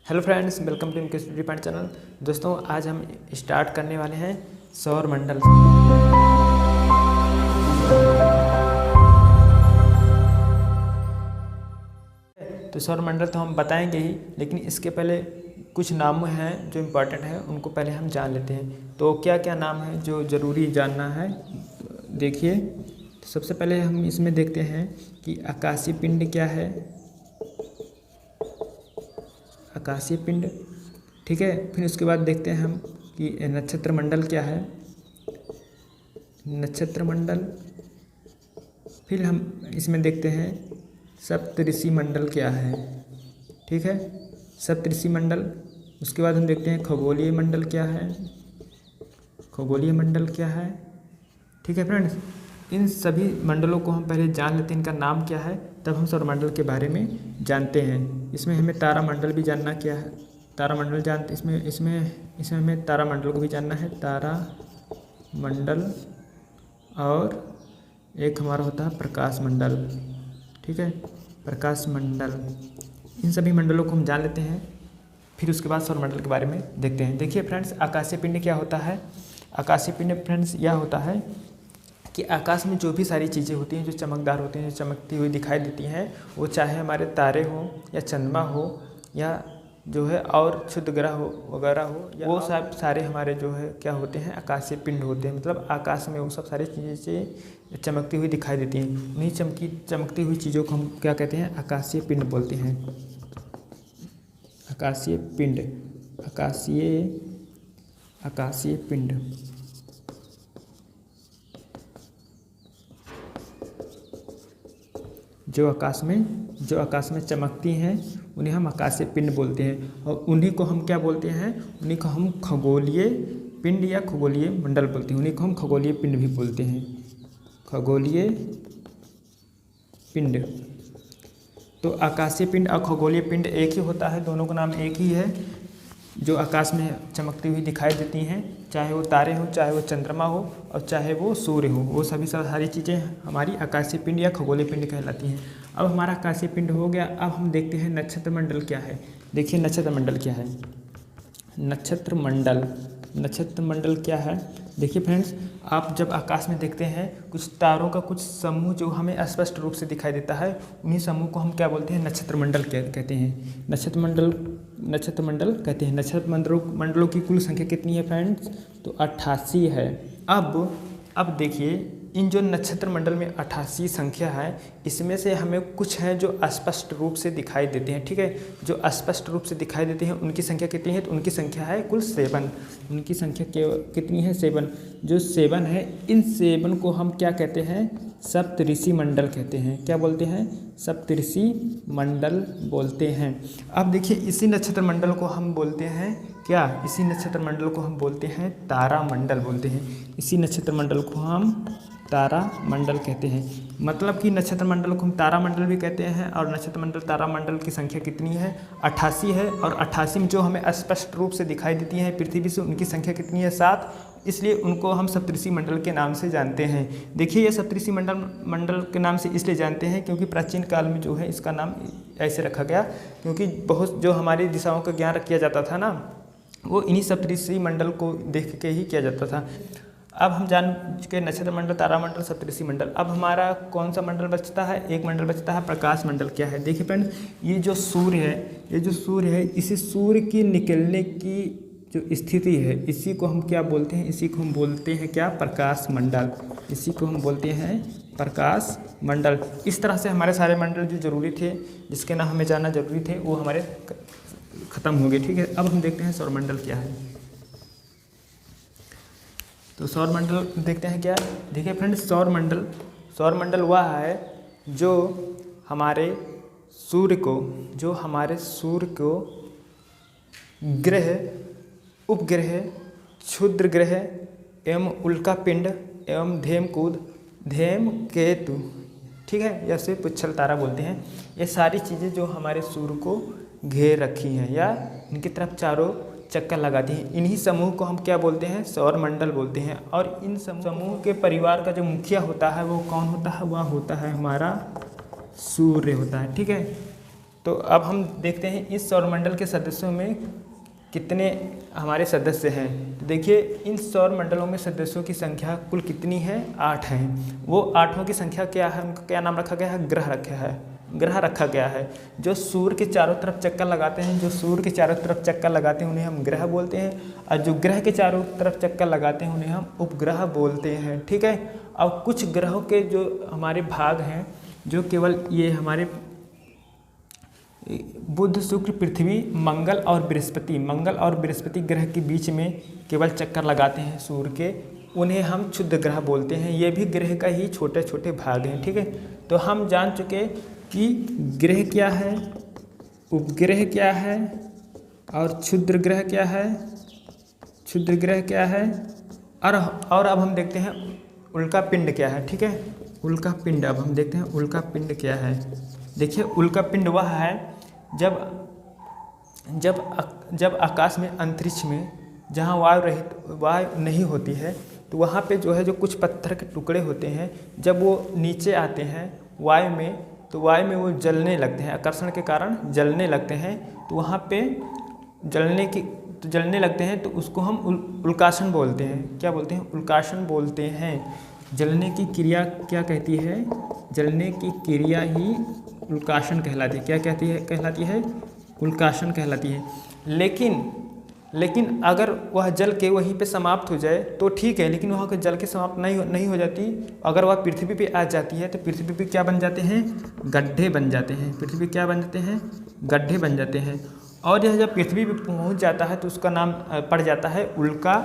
Hello friends, welcome to इनके study point channel. दोस्तों, आज हम स्टार्ट करने वाले हैं सौर मंडल। तो सौर मंडल तो हम बताएंगे ही, लेकिन इसके पहले कुछ नाम हैं जो इम्पोर्टेंट हैं, उनको पहले हम जान लेते हैं। तो क्या क्या नाम है जो ज़रूरी जानना है, देखिए। तो सबसे पहले हम इसमें देखते हैं कि आकाशीय पिंड क्या है। आकाशीय पिंड, ठीक है। फिर उसके बाद देखते हैं हम कि नक्षत्र मंडल क्या है, नक्षत्र मंडल। फिर हम इसमें देखते हैं सप्तऋषि मंडल क्या है, ठीक है, सप्तऋषि मंडल। उसके बाद हम देखते हैं खगोलीय मंडल क्या है, खगोलीय मंडल क्या है, ठीक है फ्रेंड्स। इन सभी मंडलों को हम पहले जान लेते हैं, इनका नाम क्या है, तब हम सौरमंडल के बारे में जानते हैं। इसमें हमें तारामंडल भी जानना क्या है, तारामंडल जानते, इसमें हमें तारामंडल को भी जानना है, तारामंडल। और एक हमारा होता है प्रकाश मंडल, ठीक है, प्रकाश मंडल। इन सभी मंडलों को हम जान लेते हैं, फिर उसके बाद सौरमंडल के बारे में देखते हैं। देखिए फ्रेंड्स, आकाशीय पिंड क्या होता है। आकाशीय पिंड फ्रेंड्स यह होता है कि आकाश में जो भी सारी चीज़ें होती हैं जो चमकदार होती हैं, जो चमकती हुई दिखाई देती हैं, वो चाहे हमारे तारे हों या चंद्रमा हो या जो है और क्षुद्र ग्रह हो वगैरह हो, वो सब सारे हमारे जो है क्या होते हैं, आकाशीय पिंड होते हैं। मतलब आकाश में वो सब सारी चीज़ें चमकती हुई दिखाई देती हैं। उन्हीं चमकती हुई चीज़ों को हम क्या कहते हैं, आकाशीय पिंड बोलते हैं। आकाशीय पिंड, आकाशीय पिंड। जो आकाश में चमकती हैं उन्हें हम आकाशीय पिंड बोलते हैं, और उन्हीं को हम क्या बोलते हैं, उन्हीं को हम खगोलीय पिंड या खगोलीय मंडल बोलते हैं। उन्हीं को हम खगोलीय पिंड भी बोलते हैं, खगोलीय पिंड। तो आकाशीय पिंड और खगोलीय पिंड एक ही होता है, दोनों का नाम एक ही है। जो आकाश में चमकती हुई दिखाई देती हैं, चाहे वो तारे हो, चाहे वो चंद्रमा हो, और चाहे वो सूर्य हो, वो सभी सारी चीज़ें हमारी आकाशीय पिंड या खगोलीय पिंड कहलाती हैं। अब हमारा आकाशीय पिंड हो गया। अब हम देखते हैं नक्षत्र मंडल क्या है। देखिए नक्षत्र मंडल क्या है, नक्षत्र मंडल क्या है। देखिए फ्रेंड्स, आप जब आकाश में देखते हैं कुछ तारों का कुछ समूह जो हमें स्पष्ट रूप से दिखाई देता है, उन्हीं समूह को हम क्या बोलते हैं, नक्षत्र मंडल कहते हैं। नक्षत्र मंडल कहते हैं। नक्षत्र मंडलों की कुल संख्या कितनी है फ्रेंड्स, तो 88 है। अब देखिए, इन जो नक्षत्र मंडल में 88 संख्या है, इसमें से हमें कुछ हैं जो स्पष्ट रूप से दिखाई देते हैं, ठीक है। जो स्पष्ट रूप से दिखाई देते हैं उनकी संख्या कितनी है, तो उनकी संख्या है कुल 7। उनकी संख्या कितनी है, 7। जो 7 है, इन 7 को हम क्या कहते हैं, सप्तऋषि मंडल कहते हैं। क्या बोलते हैं, सप्तऋषि मंडल बोलते हैं। अब देखिए, इसी नक्षत्र मंडल को हम बोलते हैं क्या, इसी नक्षत्र मंडल को हम बोलते हैं तारामंडल बोलते हैं। इसी नक्षत्र मंडल को हम तारामंडल कहते हैं। मतलब कि नक्षत्र मंडल को हम तारामंडल भी कहते हैं, और नक्षत्र मंडल तारामंडल की संख्या कितनी है, 88 है। और 88 में जो हमें स्पष्ट रूप से दिखाई देती हैं पृथ्वी से, उनकी संख्या कितनी है, 7। इसलिए उनको हम सप्तऋषि मंडल के नाम से जानते हैं। देखिए, ये सप्तऋषि मंडल के नाम से इसलिए जानते हैं क्योंकि प्राचीन काल में जो है इसका नाम ऐसे रखा गया, क्योंकि बहुत जो हमारी दिशाओं का ज्ञान किया जाता था ना, वो इन्हीं सप्तऋषि मंडल को देख के ही किया जाता था। अब हम जान चुके नक्षत्र मंडल, तारामंडल, सप्तऋषि मंडल। अब हमारा कौन सा मंडल बचता है, एक मंडल बचता है, प्रकाश मंडल क्या है। देखिए फ्रेंड्स, ये जो सूर्य है, इसी सूर्य की निकलने की जो स्थिति है, इसी को हम क्या बोलते हैं, इसी को हम बोलते हैं क्या, प्रकाश मंडल। इसी को हम बोलते हैं प्रकाश मंडल। इस तरह से हमारे सारे मंडल जो जरूरी थे, जिसके नाम हमें जानना जरूरी थे, वो हमारे खत्म हो गए, ठीक है। अब हम देखते हैं सौरमंडल क्या है। तो सौरमंडल देखते हैं क्या। देखिए फ्रेंड्स, सौरमंडल वह है जो हमारे सूर्य को ग्रह, उपग्रह, क्षुद्र ग्रह एवं उल्कापिंड एवं धूमकेतु, ठीक है, या से पुच्छल तारा बोलते हैं। ये सारी चीज़ें जो हमारे सूर्य को घेर रखी हैं या इनकी तरफ चारों चक्कर लगाती हैं, इन्हीं समूह को हम क्या बोलते हैं, सौरमंडल बोलते हैं। और इन समूह के परिवार का जो मुखिया होता है वो कौन होता है, वह होता है हमारा सूर्य होता है, ठीक है। तो अब हम देखते हैं इस सौरमंडल के सदस्यों में कितने हमारे सदस्य हैं। तो देखिए इन सौर मंडलों में सदस्यों की संख्या कुल कितनी है, 8 हैं। वो 8 की संख्या क्या है, उनका क्या नाम रखा गया है, ग्रह रखा गया है। जो सूर्य के चारों तरफ चक्कर लगाते हैं, उन्हें हम ग्रह बोलते हैं, और जो ग्रह के चारों तरफ चक्कर लगाते हैं उन्हें हम उपग्रह बोलते हैं। ठीक है। अब कुछ ग्रहों के जो हमारे भाग हैं, जो केवल ये हमारे बुध, शुक्र, पृथ्वी, मंगल और बृहस्पति ग्रह के बीच में केवल चक्कर लगाते हैं सूर्य के, उन्हें हम क्षुद्र ग्रह बोलते हैं। ये भी ग्रह का ही छोटे छोटे भाग हैं। ठीक है। तो हम जान चुके कि ग्रह क्या है, उपग्रह क्या है और क्षुद्र ग्रह क्या है, और अब हम देखते हैं उल्का पिंड क्या है। ठीक है। उल्का पिंड, अब हम देखते हैं उल्का पिंड क्या है। देखिए उल्का पिंड वह है जब आकाश में, अंतरिक्ष में जहाँ वायु नहीं होती है, तो वहाँ पे जो है जो कुछ पत्थर के टुकड़े होते हैं, जब वो नीचे आते हैं वायु में, तो वायु में वो जलने लगते हैं, आकर्षण के कारण जलने लगते हैं। तो वहाँ पे जलने लगते हैं, तो उसको हम उल्काशन बोलते हैं। क्या बोलते हैं, उल्काशन बोलते हैं। जलने की क्रिया क्या कहती है, जलने की क्रिया ही उल्काशन कहलाती है। क्या कहलाती है, उल्काशन कहलाती है। लेकिन अगर वह जल के वहीं पे समाप्त हो जाए तो ठीक है, लेकिन वहाँ के जल के समाप्त नहीं हो जाती, अगर वह पृथ्वी पे आ जाती है तो पृथ्वी पे क्या बन जाते हैं, गड्ढे बन जाते हैं। पृथ्वी क्या बन जाते हैं, गड्ढे बन जाते हैं। और यह जब पृथ्वी पे पहुँच जाता है तो उसका नाम पड़ जाता है उल्का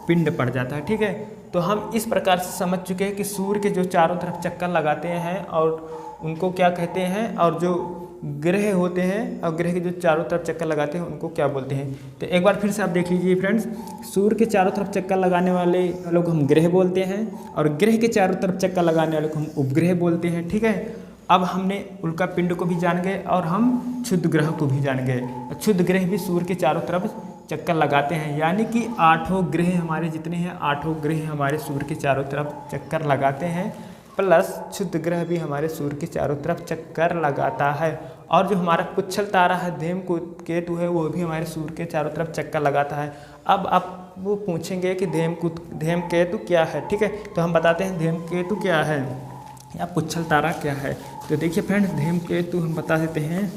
पिंड पड़ जाता है। ठीक है। तो हम इस प्रकार से समझ चुके हैं कि सूर्य के जो चारों तरफ चक्कर लगाते हैं और उनको क्या कहते हैं, और जो ग्रह होते हैं और ग्रह के जो चारों तरफ चक्कर लगाते हैं उनको क्या बोलते हैं। तो एक बार फिर से आप देख लीजिए फ्रेंड्स, सूर्य के चारों तरफ चक्कर लगाने वाले लोग हम ग्रह बोलते हैं, और ग्रह के चारों तरफ चक्कर लगाने वाले को हम उपग्रह बोलते हैं। ठीक है। अब हमने उल्का पिंड को भी जान गए और हम क्षुद्र ग्रह को भी जान गए। क्षुद्र ग्रह भी सूर्य के चारों तरफ चक्कर लगाते हैं, यानी कि 8 ग्रह हमारे जितने हैं, 8 ग्रह हमारे सूर्य के चारों तरफ चक्कर लगाते हैं, प्लस क्षुद्र ग्रह भी हमारे सूर्य के चारों तरफ चक्कर लगाता है। और जो हमारा पुच्छल तारा है, धूमकेतु है, वो भी हमारे सूर्य के चारों तरफ चक्कर लगाता है। अब आप वो पूछेंगे कि धूमकेतु क्या है। ठीक है। तो हम बताते हैं धूमकेतु क्या है या पुच्छल तारा क्या है। तो देखिए फ्रेंड्स, धूमकेतु हम बता देते हैं।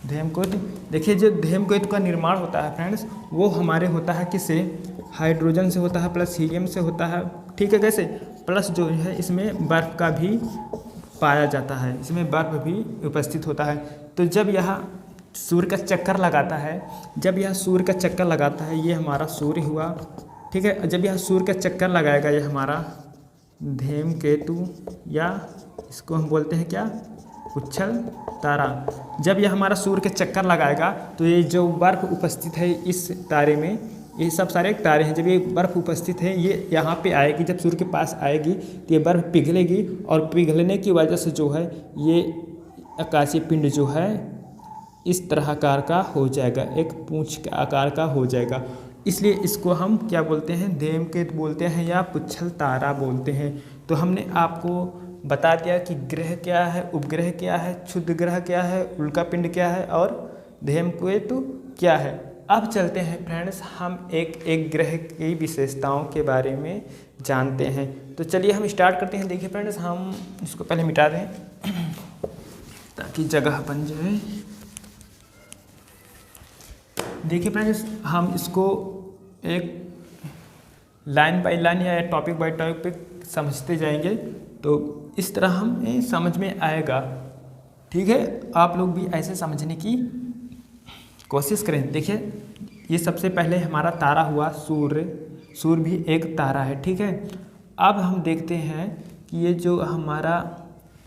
धूमकेतु, देखिए जो धूमकेतु का निर्माण होता है फ्रेंड्स, वो हमारे होता है किससे, हाइड्रोजन से होता है, प्लस हीलियम से होता है। ठीक है। कैसे, प्लस जो है इसमें बर्फ़ का भी पाया जाता है, इसमें बर्फ़ भी उपस्थित होता है। तो जब यह सूर्य का चक्कर लगाता है, ये हमारा सूर्य हुआ। ठीक है। जब यह सूर्य का चक्कर लगाएगा, ये हमारा धूमकेतु, या इसको हम बोलते हैं क्या, पुच्छल तारा। जब यह हमारा सूर्य के चक्कर लगाएगा तो ये जो बर्फ़ उपस्थित है इस तारे में, ये सब सारे तारे हैं, जब ये बर्फ़ उपस्थित है ये यहाँ पे आएगी, जब सूर्य के पास आएगी तो ये बर्फ़ पिघलेगी, और पिघलने की वजह से जो है ये आकाशीय पिंड जो है इस तरह आकार का हो जाएगा, एक पूंछ के आकार का हो जाएगा। इसलिए इसको हम क्या बोलते हैं, धूमकेतु बोलते हैं या पुच्छल तारा बोलते हैं। तो हमने आपको बता दिया कि ग्रह क्या है, उपग्रह क्या है, क्षुद्र ग्रह क्या है, उल्का पिंड क्या है और धूमकेतु क्या है। अब चलते हैं फ्रेंड्स, हम एक ग्रह की विशेषताओं के बारे में जानते हैं। तो चलिए हम स्टार्ट करते हैं। देखिए फ्रेंड्स, हम इसको पहले मिटा दें ताकि जगह बन जाए। देखिए फ्रेंड्स, हम इसको एक लाइन बाय लाइन या टॉपिक बाय टॉपिक समझते जाएंगे, तो इस तरह हमें समझ में आएगा। ठीक है। आप लोग भी ऐसे समझने की कोशिश करें। देखिए, ये सबसे पहले हमारा तारा हुआ सूर्य भी एक तारा है। ठीक है। अब हम देखते हैं कि ये जो हमारा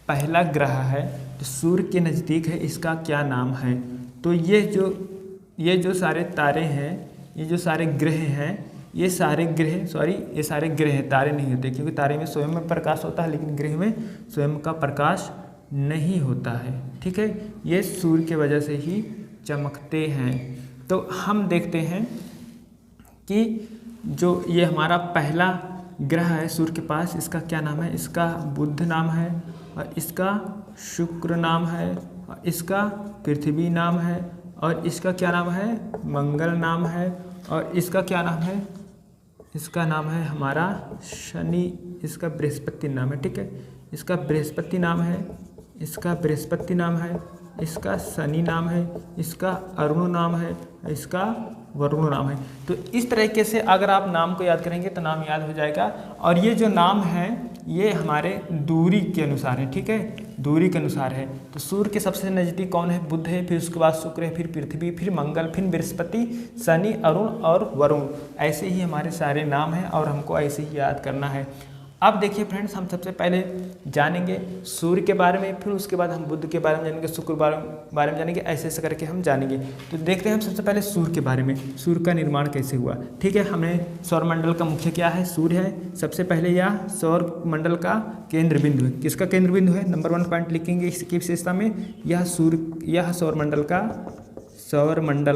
पहला ग्रह है जो सारे के नज़दीक है, इसका क्या नाम है। तो ये जो सारे तारे हैं, ये जो सारे ग्रह हैं, ये सारे ग्रह हैं, तारे नहीं होते, क्योंकि तारे में स्वयं में प्रकाश होता है, लेकिन ग्रह में स्वयं का प्रकाश नहीं होता है। ठीक है। ये सूर्य की वजह से ही चमकते हैं। तो हम देखते हैं कि जो ये हमारा पहला ग्रह है सूर्य के पास, इसका क्या नाम है, इसका बुध नाम है, और इसका शुक्र नाम है, इसका पृथ्वी नाम है, और इसका क्या नाम है, मंगल नाम है, और इसका क्या नाम है, इसका नाम है हमारा शनि, इसका बृहस्पति नाम है। ठीक है, इसका बृहस्पति नाम है, इसका बृहस्पति नाम है, इसका शनि नाम है, इसका अरुण नाम है, इसका वरुण नाम है। तो इस तरीके से अगर आप नाम को याद करेंगे तो नाम याद हो जाएगा। और ये जो नाम है ये हमारे दूरी के अनुसार है। ठीक है, दूरी के अनुसार है। तो सूर्य के सबसे नज़दीक कौन है, बुध है, फिर उसके बाद शुक्र है, फिर पृथ्वी, फिर मंगल, फिर बृहस्पति, शनि, अरुण और वरुण। ऐसे ही हमारे सारे नाम हैं और हमको ऐसे ही याद करना है। अब देखिए फ्रेंड्स, हम सबसे पहले जानेंगे सूर्य के बारे में, फिर उसके बाद हम बुध के बारे में जानेंगे, शुक्र के बारे में जानेंगे, ऐसे ऐसे करके हम जानेंगे। तो देखते हैं हम सबसे पहले सूर्य के बारे में, सूर्य का निर्माण कैसे हुआ। ठीक है, हमें सौरमंडल का मुख्य क्या है, सूर्य है। सबसे पहले यह सौरमंडल का केंद्र बिंदु है। किसका केंद्र बिंदु है, नंबर 1 पॉइंट लिखेंगे इसकी विशेषता में, यह सौरमंडल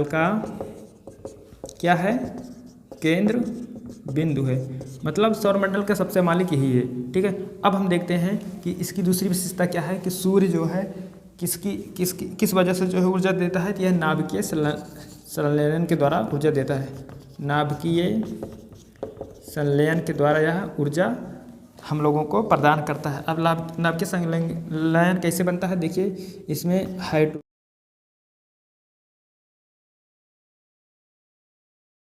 का क्या है, केंद्र बिंदु है। मतलब सौरमंडल का सबसे मालिक यही है। ठीक है, अब हम देखते हैं कि इसकी दूसरी विशेषता क्या है कि सूर्य जो है किस वजह से जो है ऊर्जा देता है, तो यह नाभिकीय संलयन के द्वारा ऊर्जा देता है। नाभिकीय संलयन के द्वारा यह ऊर्जा हम लोगों को प्रदान करता है। अब नाभिकीय संलयन कैसे बनता है, देखिए इसमें